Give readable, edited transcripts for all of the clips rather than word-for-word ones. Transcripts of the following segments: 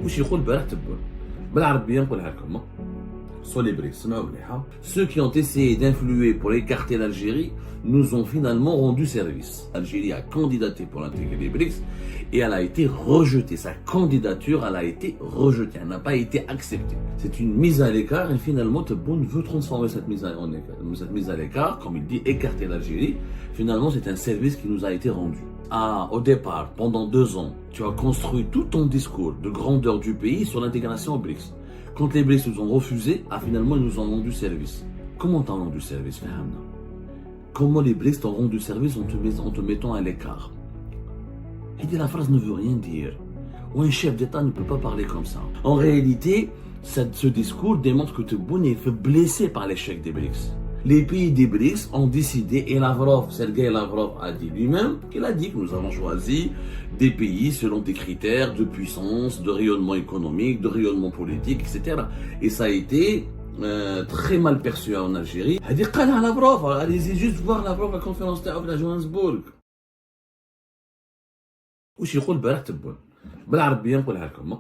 واش يقول البارح تبون بالعربيه نقولها لكم. Sur les BRICS, ceux qui ont essayé d'influer pour écarter l'Algérie nous ont finalement rendu service. L'Algérie a candidaté pour intégrer les BRICS et elle a été rejetée. Sa candidature, elle a été rejetée. Elle n'a pas été acceptée. C'est une mise à l'écart et finalement Tebboune veut transformer cette mise à l'écart, comme il dit, écarter l'Algérie. Finalement, c'est un service qui nous a été rendu. Au départ, pendant 2 ans, tu as construit tout ton discours de grandeur du pays sur l'intégration aux BRICS. Quand les BRICS nous ont refusé, finalement ils nous ont rendu service. Comment t'as rendu service, Fahamna? Comment les BRICS t'ont rendu service en te mettant à l'écart? La phrase ne veut rien dire. Ou un chef d'État ne peut pas parler comme ça. En réalité, ce discours démontre que Tebboune est blessé par l'échec des BRICS. Les pays des BRICS ont décidé, et Sergei Lavrov a dit lui-même, qu'il a dit que nous avons choisi des pays selon des critères de puissance, de rayonnement économique, de rayonnement politique, etc. Et ça a été très mal perçu en Algérie. Allez-y juste voir Lavrov à la conférence à Johannesburg. واش يقول البارح تبون بالعربيه نقولها لكم.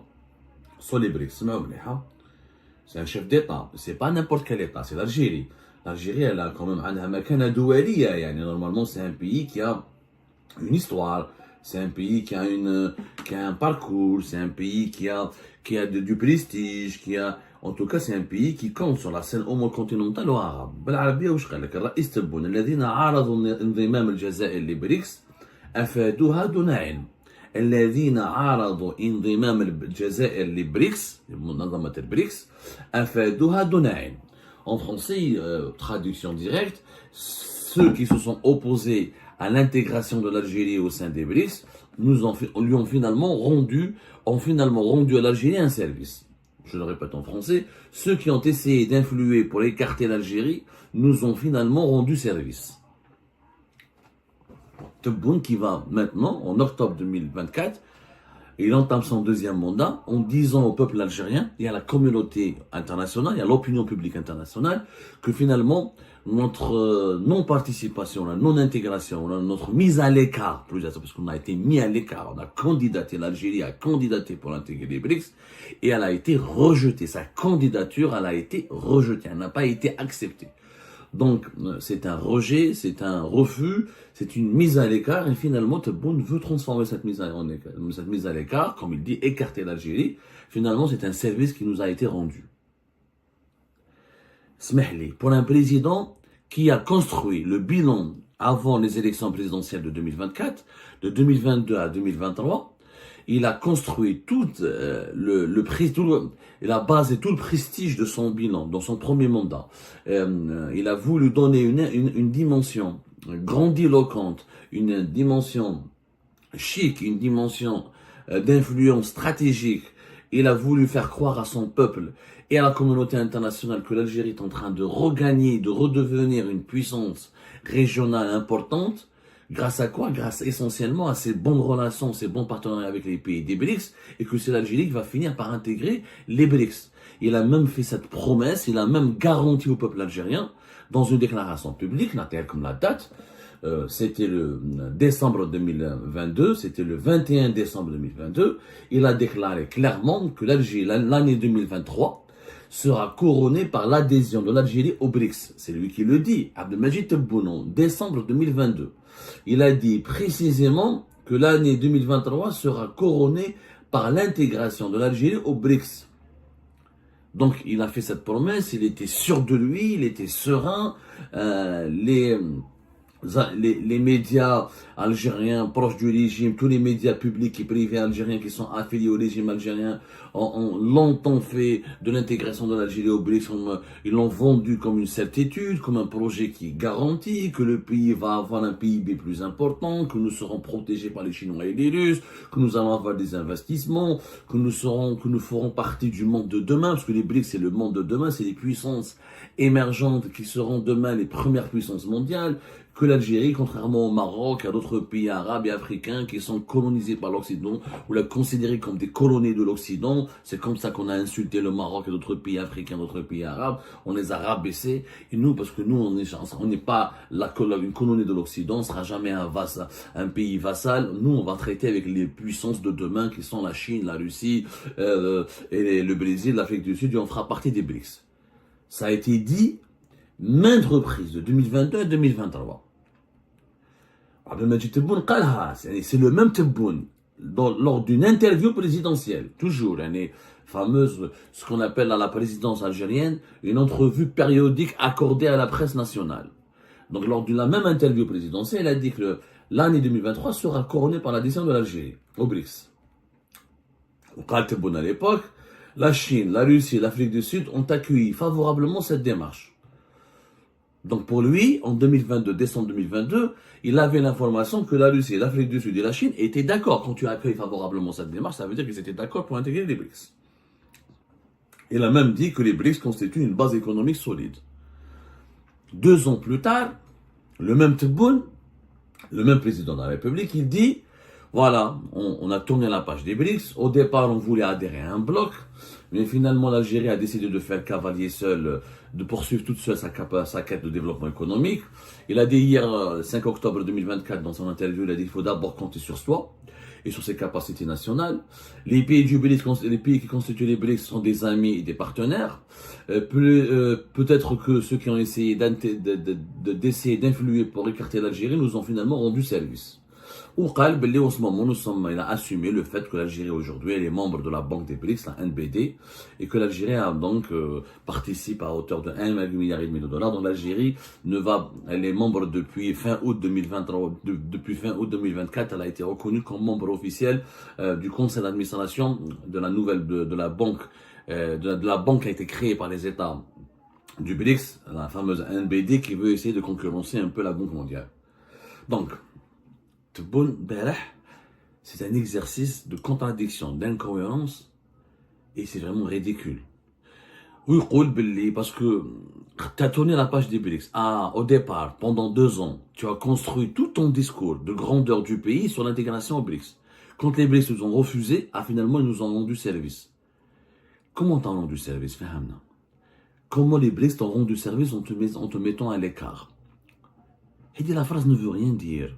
Sur les BRICS, c'est un chef d'État, c'est pas n'importe quel État, c'est l'Algérie. L'Algérie, elle a quand même normalement c'est un pays qui a une histoire, c'est un pays qui a un parcours, c'est un pays qui a du prestige, en tout cas c'est un pays qui compte sur la scène homo-continentale ou arabe. بالعربية واش قال لك الرئيس تبون الذين عارضوا انضمام الجزائر لبريكس أفادوها دون علم. الذين عارضوا انضمام الجزائر لبريكس منظمة البريكس أفادوها دون علم. En français, traduction directe, ceux qui se sont opposés à l'intégration de l'Algérie au sein des BRICS lui ont finalement rendu à l'Algérie un service. Je le répète en français, ceux qui ont essayé d'influer pour écarter l'Algérie nous ont finalement rendu service. Tebboune qui va maintenant, en octobre 2024, il entame son 2e mandat en disant au peuple algérien et à la communauté internationale et à l'opinion publique internationale que finalement notre non-participation, la non-intégration, notre mise à l'écart, parce qu'on a été mis à l'écart, on a candidaté, l'Algérie a candidaté pour intégrer les BRICS et elle a été rejetée. Sa candidature, elle a été rejetée, elle n'a pas été acceptée. Donc, c'est un rejet, c'est un refus, c'est une mise à l'écart et finalement, Tebboune veut transformer cette mise à l'écart, comme il dit, écarter l'Algérie. Finalement, c'est un service qui nous a été rendu. Smehli, pour un président qui a construit le bilan avant les élections présidentielles de 2024, de 2022 à 2023, il a construit la base et tout le prestige de son bilan dans son premier mandat. Il a voulu donner une dimension grandiloquente, une dimension chic, une dimension d'influence stratégique. Il a voulu faire croire à son peuple et à la communauté internationale que l'Algérie est en train de regagner, de redevenir une puissance régionale importante. Grâce à quoi? Grâce essentiellement à ses bonnes relations, ses bons partenariats avec les pays des BRICS, et que c'est l'Algérie qui va finir par intégrer les BRICS. Il a même fait cette promesse, il a même garanti au peuple algérien, dans une déclaration publique, comme la date, c'était le décembre 2022, c'était le 21 décembre 2022, il a déclaré clairement que l'Algérie, l'année 2023, sera couronnée par l'adhésion de l'Algérie aux BRICS. C'est lui qui le dit, Abdelmajid Tebboune, en décembre 2022. Il a dit précisément que l'année 2023 sera couronnée par l'intégration de l'Algérie aux BRICS. Donc il a fait cette promesse, il était sûr de lui, il était serein. Les médias algériens proches du régime, tous les médias publics et privés algériens qui sont affiliés au régime algérien ont longtemps fait de l'intégration de l'Algérie au BRICS. Ils l'ont vendu comme une certitude, comme un projet qui garantit que le pays va avoir un PIB plus important, que nous serons protégés par les Chinois et les Russes, que nous allons avoir des investissements, que nous ferons partie du monde de demain, parce que les BRICS c'est le monde de demain, c'est les puissances émergentes qui seront demain les premières puissances mondiales, que l'Algérie, contrairement au Maroc, à d'autres pays arabes et africains qui sont colonisés par l'Occident, ou la considérés comme des colonies de l'Occident. C'est comme ça qu'on a insulté le Maroc et d'autres pays africains, d'autres pays arabes. On les a rabaissés. Et nous, parce que nous, on n'est pas une colonie de l'Occident, on ne sera jamais un pays vassal. Nous, on va traiter avec les puissances de demain qui sont la Chine, la Russie, et le Brésil, l'Afrique du Sud, et on fera partie des BRICS. Ça a été dit maintes reprises de 2022 et 2023. Abdelmajid Tebboune قالها, c'est le même Tebboune lors d'une interview présidentielle, toujours, fameuse, ce qu'on appelle à la présidence algérienne, une entrevue périodique accordée à la presse nationale. Donc lors de la même interview présidentielle, il a dit que l'année 2023 sera couronnée par l'adhésion de l'Algérie au BRICS. Au cas Tebboune à l'époque, la Chine, la Russie et l'Afrique du Sud ont accueilli favorablement cette démarche. Donc pour lui, en 2022, décembre 2022, il avait l'information que la Russie, l'Afrique du Sud et la Chine étaient d'accord. Quand tu accueilles favorablement cette démarche, ça veut dire qu'ils étaient d'accord pour intégrer les BRICS. Il a même dit que les BRICS constituent une base économique solide. 2 ans plus tard, le même Tebboune, le même président de la République, il dit, voilà, on a tourné la page des BRICS. Au départ, on voulait adhérer à un bloc, mais finalement, l'Algérie a décidé de faire cavalier seul, de poursuivre toute seule sa quête de développement économique. Il a dit hier, 5 octobre 2024, dans son interview, il a dit qu'il faut d'abord compter sur soi et sur ses capacités nationales. Les pays du BRICS, les pays qui constituent les BRICS sont des amis et des partenaires. Peut-être que ceux qui ont essayé d'essayer d'influer pour écarter l'Algérie nous ont finalement rendu service. En ce moment, il a assumé le fait que l'Algérie aujourd'hui elle est membre de la Banque des BRICS, la NBD, et que l'Algérie a donc participe à hauteur de 1,5 milliard de dollars. Donc l'Algérie elle est membre depuis fin août 2023, depuis fin août 2024, elle a été reconnue comme membre officiel du conseil d'administration de la nouvelle de la banque, de la banque qui a été créée par les États du BRICS, la fameuse NBD qui veut essayer de concurrencer un peu la Banque mondiale. Donc Tebboune, c'est un exercice de contradiction, d'incohérence, et c'est vraiment ridicule. Oui, parce que tu as tourné la page des BRICS. Au départ, pendant 2 ans, tu as construit tout ton discours de grandeur du pays sur l'intégration aux BRICS. Quand les BRICS nous ont refusé, finalement, ils nous ont rendu service. Comment t'as rendu service, Fahamna? Comment les BRICS t'ont rendu service en te mettant à l'écart? Et la phrase ne veut rien dire.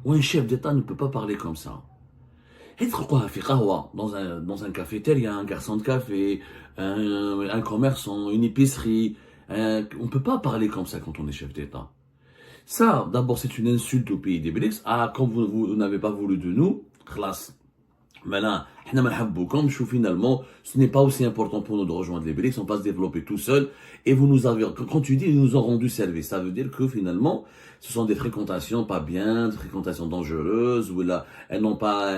Ou un chef d'État ne peut pas parler comme ça. Dans un cafétéria, il y a un garçon de café, un commerçant, une épicerie. On ne peut pas parler comme ça quand on est chef d'État. Ça, d'abord, c'est une insulte au pays des BRICS. Quand vous n'avez pas voulu de nous, classe. Maintenant, finalement, ce n'est pas aussi important pour nous de rejoindre les BRICS, on va se développer tout seul. Et vous nous avez, quand tu dis, ils nous ont rendu service, ça veut dire que finalement, ce sont des fréquentations pas bien, des fréquentations dangereuses, où là,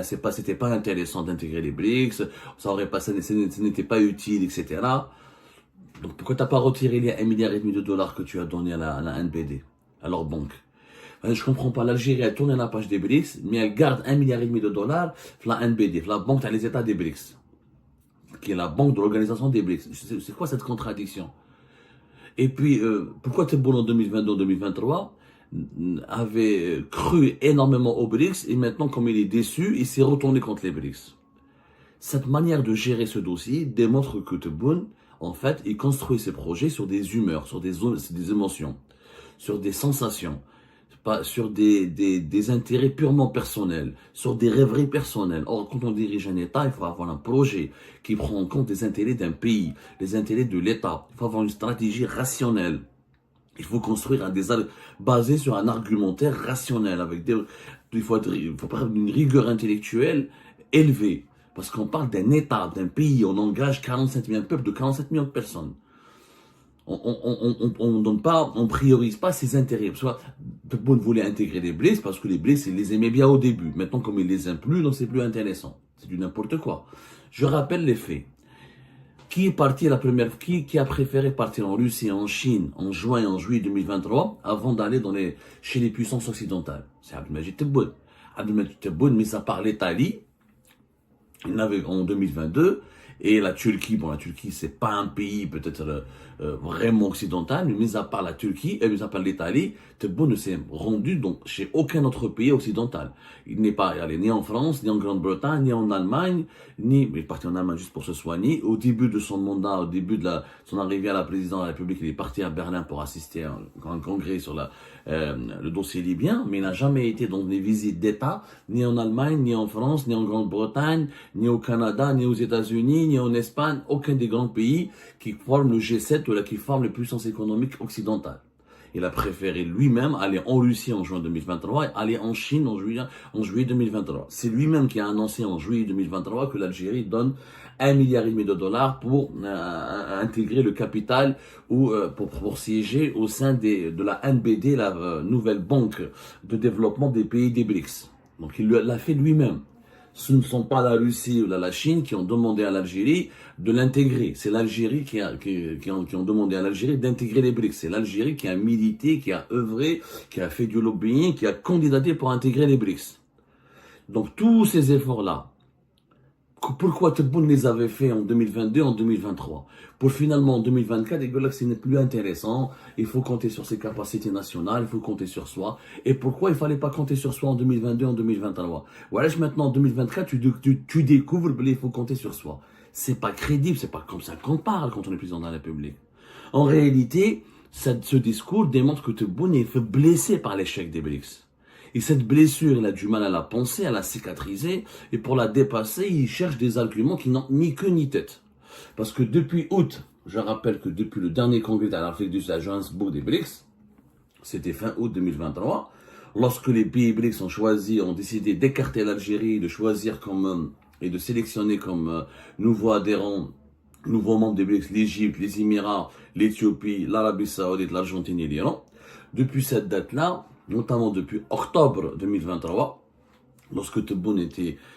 c'était pas intéressant d'intégrer les BRICS, ce n'était pas utile, etc. Donc pourquoi t'as pas retiré les 1,5 milliard de dollars que tu as donné à la NBD, à leur banque? Je comprends pas, l'Algérie a tourné la page des BRICS, mais elle garde 1,5 milliard de dollars la NBD, la banque dans les États des BRICS, qui est la banque de l'organisation des BRICS. C'est quoi cette contradiction? Et puis, pourquoi Tebboune en 2022-2023 avait cru énormément aux BRICS et maintenant, comme il est déçu, il s'est retourné contre les BRICS? Cette manière de gérer ce dossier démontre que Tebboune, en fait, il construit ses projets sur des humeurs, sur des émotions, sur des sensations, pas sur des intérêts purement personnels, sur des rêveries personnelles. Or, quand on dirige un État, il faut avoir un projet qui prend en compte les intérêts d'un pays, les intérêts de l'État. Il faut avoir une stratégie rationnelle. Il faut construire basé sur un argumentaire rationnel. Il faut parler d'une rigueur intellectuelle élevée. Parce qu'on parle d'un État, d'un pays, on engage 47 millions de peuples de 47 millions de personnes. On priorise pas ses intérêts. Soit Tebboune voulait intégrer les BRICS parce que les BRICS, il les aimait bien au début. Maintenant, comme il les aime plus, donc c'est plus intéressant. C'est du n'importe quoi. Je rappelle les faits. Qui est parti qui a préféré partir en Russie, en Chine, en juillet 2023, avant d'aller chez les puissances occidentales? C'est Abdelmajid Tebboune. Abdelmajid Tebboune, mis à part l'Italie, en 2022, Et la Turquie, bon, la Turquie, c'est pas un pays peut-être vraiment occidental, mais mis à part la Turquie et mis à part l'Italie, Tebboune ne s'est rendu donc chez aucun autre pays occidental. Il n'est pas allé ni en France, ni en Grande-Bretagne, ni en Allemagne, ni, il est parti en Allemagne juste pour se soigner. Au début de son mandat, au début de son arrivée à la présidence de la République, il est parti à Berlin pour assister à un congrès sur le dossier libyen, mais il n'a jamais été dans des visites d'État, ni en Allemagne, ni en France, ni en Grande-Bretagne, ni au Canada, ni aux États-Unis, ni en Espagne, aucun des grands pays qui forment le G7 ou qui forment les puissances économiques occidentales. Il a préféré lui-même aller en Russie en juin 2023 et aller en Chine en juillet 2023. C'est lui-même qui a annoncé en juillet 2023 que l'Algérie donne 1,5 milliard de dollars pour intégrer le capital ou pour siéger au sein de la NBD, la nouvelle banque de développement des pays des BRICS. Donc il l'a fait lui-même. Ce ne sont pas la Russie ou la Chine qui ont demandé à l'Algérie de l'intégrer. C'est l'Algérie qui ont demandé à l'Algérie d'intégrer les BRICS. C'est l'Algérie qui a milité, qui a œuvré, qui a fait du lobbying, qui a candidaté pour intégrer les BRICS. Donc tous ces efforts-là, pourquoi Tebboune les avait fait en 2022, en 2023 pour finalement en 2024, et que ce n'est plus intéressant, il faut compter sur ses capacités nationales, il faut compter sur soi. Et pourquoi il ne fallait pas compter sur soi en 2022, en 2023 Voilà, maintenant en 2024, tu découvres qu'il faut compter sur soi. C'est pas crédible, c'est pas comme ça qu'on parle quand on est président de la République. En réalité, ce discours démontre que Tebboune est fait blessé par l'échec des BRICS. Et cette blessure, il a du mal à la penser, à la cicatriser, et pour la dépasser, il cherche des arguments qui n'ont ni queue ni tête. Parce que depuis août, je rappelle que depuis le dernier congrès à l'Afrique du Sud à Johannesburg des BRICS, c'était fin août 2023, lorsque les pays BRICS ont décidé d'écarter l'Algérie, de choisir et de sélectionner comme nouveaux adhérents, nouveaux membres des BRICS, l'Égypte, les Émirats, l'Éthiopie, l'Arabie Saoudite, l'Argentine et l'Iran. Depuis cette date-là, notamment depuis octobre 2023, lorsque Tebboune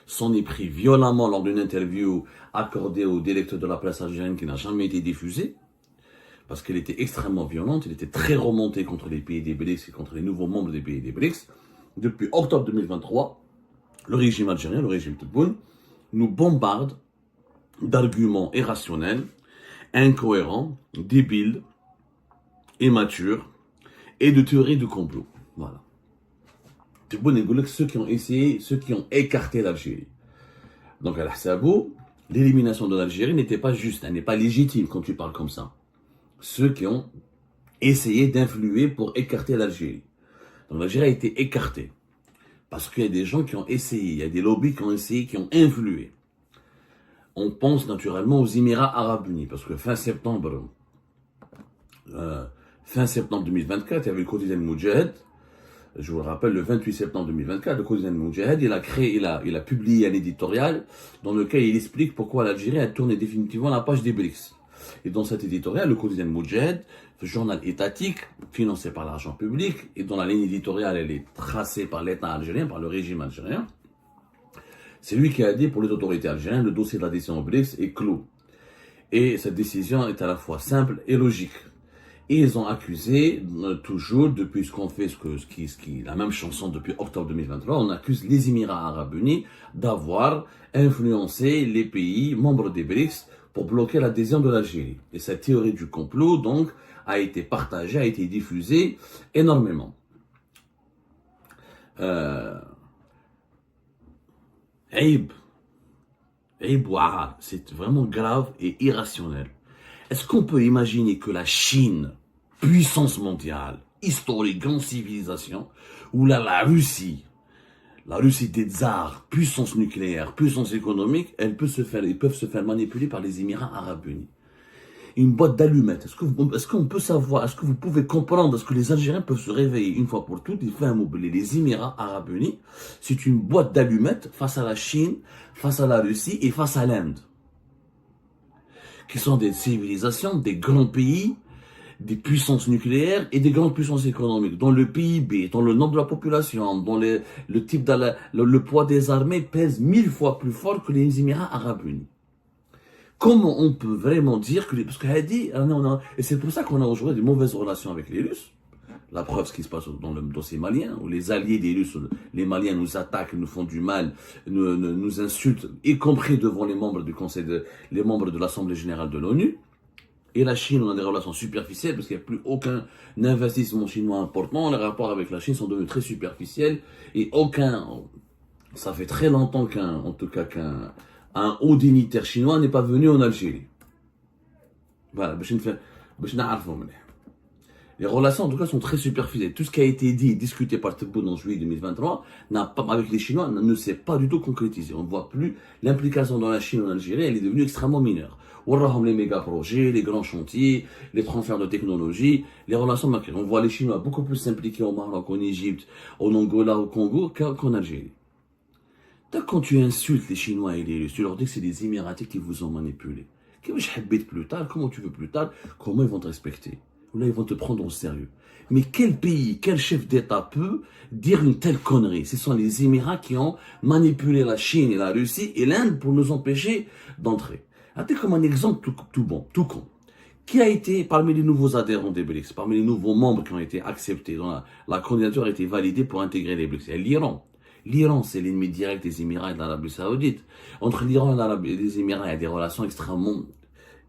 s'en est pris violemment lors d'une interview accordée au directeur de la presse algérienne qui n'a jamais été diffusée, parce qu'elle était extrêmement violente, il était très remonté contre les pays des BRICS et contre les nouveaux membres des pays des BRICS. Depuis octobre 2023, le régime algérien, le régime Tebboune, nous bombarde d'arguments irrationnels, incohérents, débiles, immatures et de théories de complot. Voilà. Tebboune et ceux qui ont essayé, ceux qui ont écarté l'Algérie. Donc, à l'Ahsabou, l'élimination de l'Algérie n'était pas juste, elle n'est pas légitime quand tu parles comme ça. Ceux qui ont essayé d'influer pour écarter l'Algérie. Donc, l'Algérie a été écartée. Parce qu'il y a des gens qui ont essayé, il y a des lobbies qui ont essayé, qui ont influé. On pense naturellement aux Émirats Arabes Unis, parce que fin septembre 2024, il y avait le quotidien Moudjahid. Je vous le rappelle, le 28 septembre 2024, le quotidien Moudjahid, il a publié un éditorial dans lequel il explique pourquoi l'Algérie a tourné définitivement la page des BRICS. Et dans cet éditorial, le quotidien Moudjahid, ce journal étatique, financé par l'argent public, et dont la ligne éditoriale, elle est tracée par l'État algérien, par le régime algérien, c'est lui qui a dit pour les autorités algériennes, le dossier de l'adhésion aux BRICS est clos. Et cette décision est à la fois simple et logique. Et ils ont accusé, toujours, depuis ce qu'on fait, la même chanson depuis octobre 2023, on accuse les Émirats Arabes Unis d'avoir influencé les pays membres des BRICS pour bloquer l'adhésion de l'Algérie. Et cette théorie du complot, donc, a été partagée, a été diffusée énormément. Aïb Ouarar, c'est vraiment grave et irrationnel. Est-ce qu'on peut imaginer que la Chine, puissance mondiale, historique, grande civilisation, ou là la Russie des tsars, puissance nucléaire, puissance économique, ils peuvent se faire manipuler par les Émirats Arabes Unis? Une boîte d'allumettes. Est-ce qu'on peut savoir, est-ce que vous pouvez comprendre, est-ce que les Algériens peuvent se réveiller une fois pour toutes et faire immobiliser les Émirats Arabes Unis? C'est une boîte d'allumettes face à la Chine, face à la Russie et face à l'Inde, qui sont des civilisations, des grands pays, des puissances nucléaires et des grandes puissances économiques, dont le PIB, dont le nombre de la population, dont le poids des armées pèse 1000 fois plus fort que les Émirats Arabes Unis. Comment on peut vraiment dire que... Parce que Hadi, et c'est pour ça qu'on a aujourd'hui de mauvaises relations avec les Russes, La preuve, ce qui se passe dans le dossier malien, où les alliés des Russes, les Maliens nous attaquent, nous font du mal, nous insultent, y compris devant les membres du Conseil, les membres de l'Assemblée Générale de l'ONU. Et la Chine, on a des relations superficielles parce qu'il n'y a plus aucun investissement chinois important. Les rapports avec la Chine sont devenus très superficiels et ça fait très longtemps qu'un haut dignitaire chinois n'est pas venu en Algérie. Voilà, les relations, en tout cas, sont très superficielles. Tout ce qui a été dit et discuté par Tebboune en juillet 2023 avec les Chinois ne s'est pas du tout concrétisé. On ne voit plus l'implication dans la Chine en Algérie, elle est devenue extrêmement mineure. Les méga projets, les grands chantiers, les transferts de technologie, les relations marquées. On voit les Chinois beaucoup plus s'impliquer au Maroc, en Égypte, en Angola, au Congo qu'en Algérie. Quand tu insultes les Chinois et les Russes, tu leur dis que c'est les Émiratis qui vous ont manipulé. Plus tard, comment tu veux plus tard, comment ils vont te respecter? Là, ils vont te prendre au sérieux. Mais quel pays, quel chef d'État peut dire une telle connerie? Ce sont les Émirats qui ont manipulé la Chine et la Russie et l'Inde pour nous empêcher d'entrer. Comme un exemple tout bon, tout con. Qui a été parmi les nouveaux adhérents des BRICS, parmi les nouveaux membres qui ont été acceptés, dont la candidature a été validée pour intégrer les BRICS? C'est l'Iran. L'Iran, c'est l'ennemi direct des Émirats et de l'Arabie Saoudite. Entre l'Iran et les Émirats, il y a des relations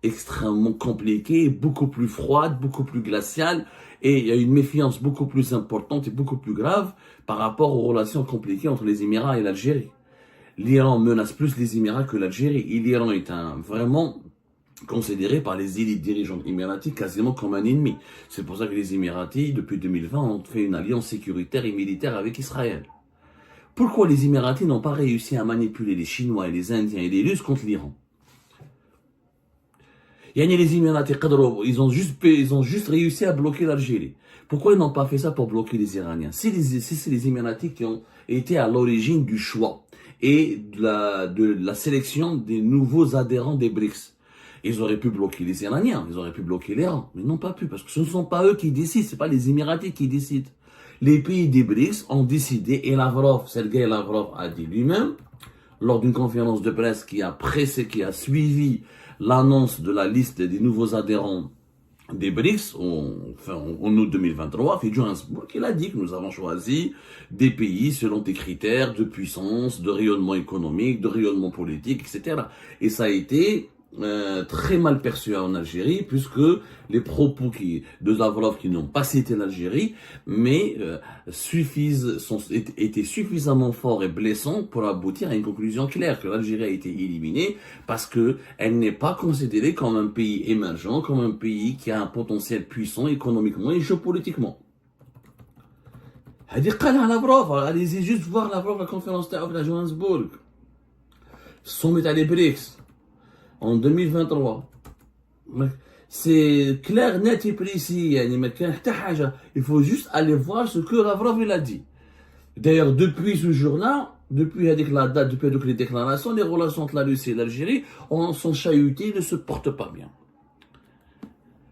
extrêmement compliquées, beaucoup plus froides, beaucoup plus glaciales, et il y a une méfiance beaucoup plus importante et beaucoup plus grave par rapport aux relations compliquées entre les Émirats et l'Algérie. L'Iran menace plus les Émirats que l'Algérie, et l'Iran est vraiment considéré par les élites dirigeantes émiraties quasiment comme un ennemi. C'est pour ça que les Émiratis, depuis 2020, ont fait une alliance sécuritaire et militaire avec Israël. Pourquoi les Émiratis n'ont pas réussi à manipuler les Chinois et les Indiens et les Russes contre l'Iran? Les Émiratis, ils ont juste réussi à bloquer l'Algérie. Pourquoi ils n'ont pas fait ça pour bloquer les Iraniens? C'est les Émiratis qui ont été à l'origine du choix et de la sélection des nouveaux adhérents des BRICS. Ils auraient pu bloquer les Iraniens, ils auraient pu bloquer l'Iran, mais ils n'ont pas pu, parce que ce ne sont pas eux qui décident, ce n'est pas les Émiratis qui décident. Les pays des BRICS ont décidé, et Sergei Lavrov a dit lui-même, lors d'une conférence de presse qui a suivi l'annonce de la liste des nouveaux adhérents des BRICS en août 2023, fait Johannesburg, il a dit que nous avons choisi des pays selon des critères de puissance, de rayonnement économique, de rayonnement politique, etc. Et ça a été très mal perçu en Algérie, puisque les propos de Lavrov qui n'ont pas cité l'Algérie, mais étaient suffisamment forts et blessants pour aboutir à une conclusion claire que l'Algérie a été éliminée parce que elle n'est pas considérée comme un pays émergent, comme un pays qui a un potentiel puissant économiquement et géopolitiquement. Allez-y juste voir Lavrov la conférence à Johannesburg. Sommet à les BRICS en 2023. C'est clair, net et précis. Il faut juste aller voir ce que Lavrov il a dit. D'ailleurs, depuis ce jour-là, depuis la date, depuis les déclarations, les relations entre la Russie et l'Algérie sont chahutées, ne se portent pas bien.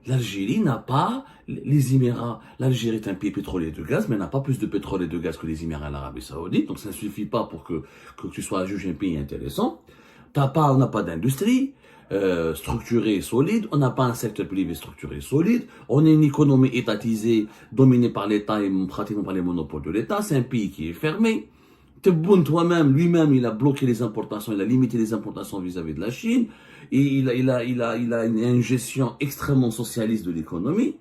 L'Algérie n'a pas les Émirats. L'Algérie est un pays pétrolier de gaz, mais elle n'a pas plus de pétrole et de gaz que les Émirats et l'Arabie Saoudite. Donc ça ne suffit pas pour que tu sois jugé un pays intéressant. On n'a pas d'industrie structurée et solide, on n'a pas un secteur privé structuré et solide, on est une économie étatisée, dominée par l'État et pratiquement par les monopoles de l'État, c'est un pays qui est fermé. Tebboune lui-même, il a bloqué les importations, il a limité les importations vis-à-vis de la Chine, et il a une gestion extrêmement socialiste de l'économie.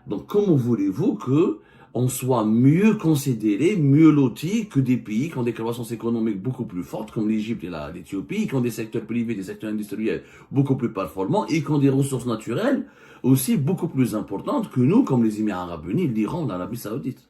Donc comment voulez-vous que on soit mieux considéré, mieux loti que des pays qui ont des croissances économiques beaucoup plus fortes, comme l'Égypte et l'Éthiopie, qui ont des secteurs privés, des secteurs industriels beaucoup plus performants, et qui ont des ressources naturelles aussi beaucoup plus importantes que nous, comme les Émirats arabes unis, l'Iran, l'Arabie saoudite.